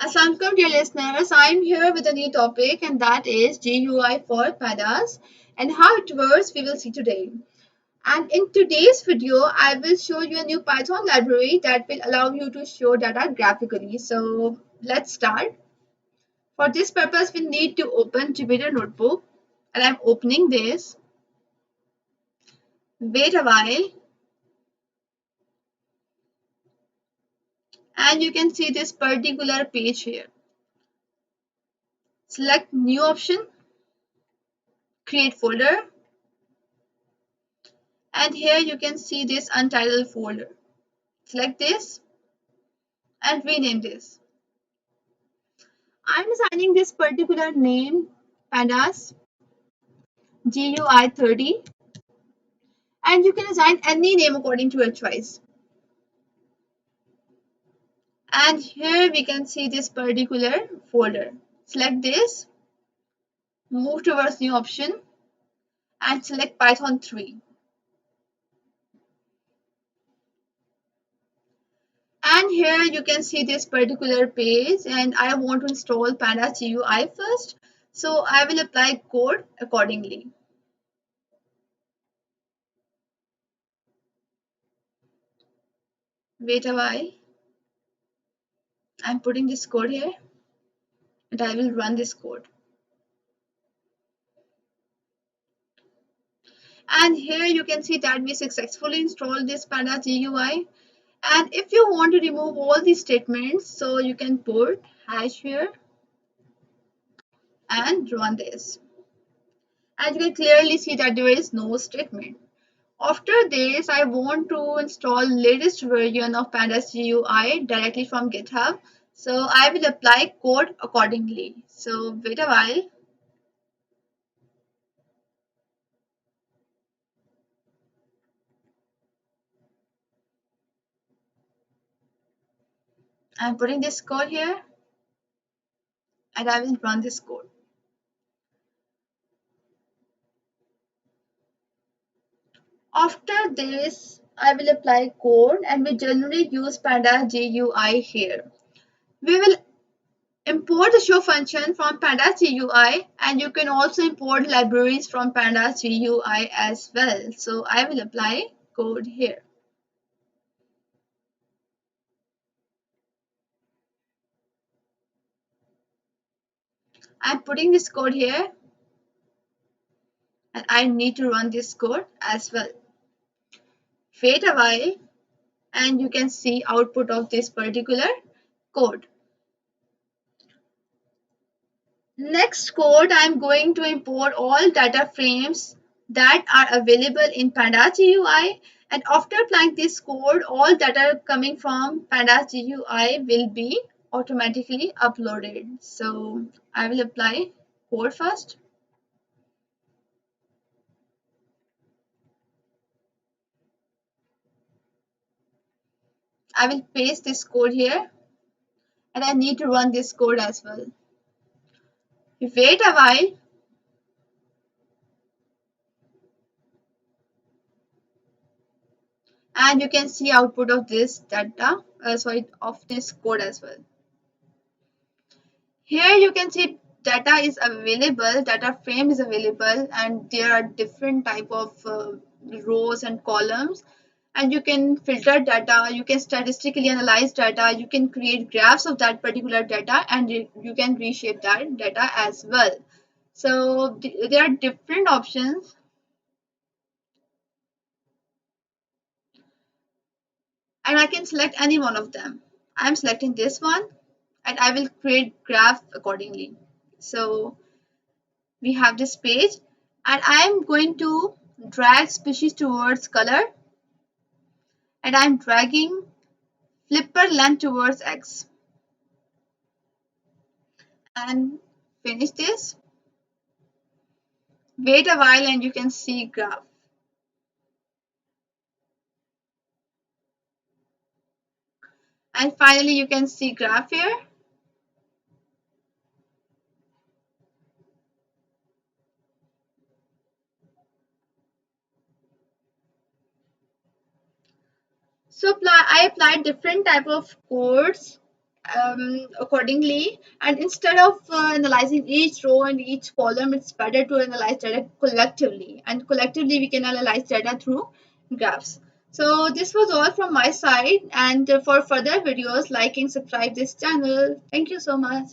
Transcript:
Assalamualaikum dear listeners, I'm here with a new topic and that is GUI for pandas and how it works we will see today. And in today's video, I will show you a new Python library that will allow you to show data graphically. So let's start. For this purpose, we need to open Jupyter Notebook and I'm opening this. Wait a while and you can see this particular page here. Select new option, create folder, and here you can see this untitled folder. Select this and rename this. I'm assigning this particular name pandas GUI 30 and you can assign any name according to your choice. And here we can see this particular folder. Select this, move towards new option and select Python 3. And here you can see this particular page and I want to install pandas GUI first. So I will apply code accordingly. Wait a while. I'm putting this code here and I will run this code. And here you can see that we successfully installed this pandas GUI. And if you want to remove all these statements, so you can put hash here and run this. And you can clearly see that there is no statement. After this, I want to install latest version of pandas GUI directly from GitHub. So I will apply code accordingly. So wait a while. I'm putting this code here and I will run this code. After this, I will apply code and we generally use pandas GUI here. We will import the show function from pandas GUI and you can also import libraries from pandas GUI as well. So I will apply code here. I'm putting this code here and I need to run this code as well. Wait a while and you can see output of this particular code. Next code, I'm going to import all data frames that are available in Pandas GUI. And after applying this code, all data coming from Pandas GUI will be automatically uploaded. So I will apply code first. I will paste this code here and I need to run this code as well. Wait a while and you can see output of this data, of this code as well. Here you can see data is available, data frame is available, and there are different type of rows and columns. And you can filter data, you can statistically analyze data, you can create graphs of that particular data, and you can reshape that data as well. So there are different options. And I can select any one of them. I'm selecting this one and I will create graph accordingly. So we have this page and I'm going to drag species towards color and I'm dragging flipper length towards X and finish this. Wait a while and you can see graph. And finally you can see graph here. So I applied different type of codes accordingly. And instead of analyzing each row and each column, it's better to analyze data collectively. And collectively, we can analyze data through graphs. So this was all from my side. And for further videos, like and subscribe this channel. Thank you so much.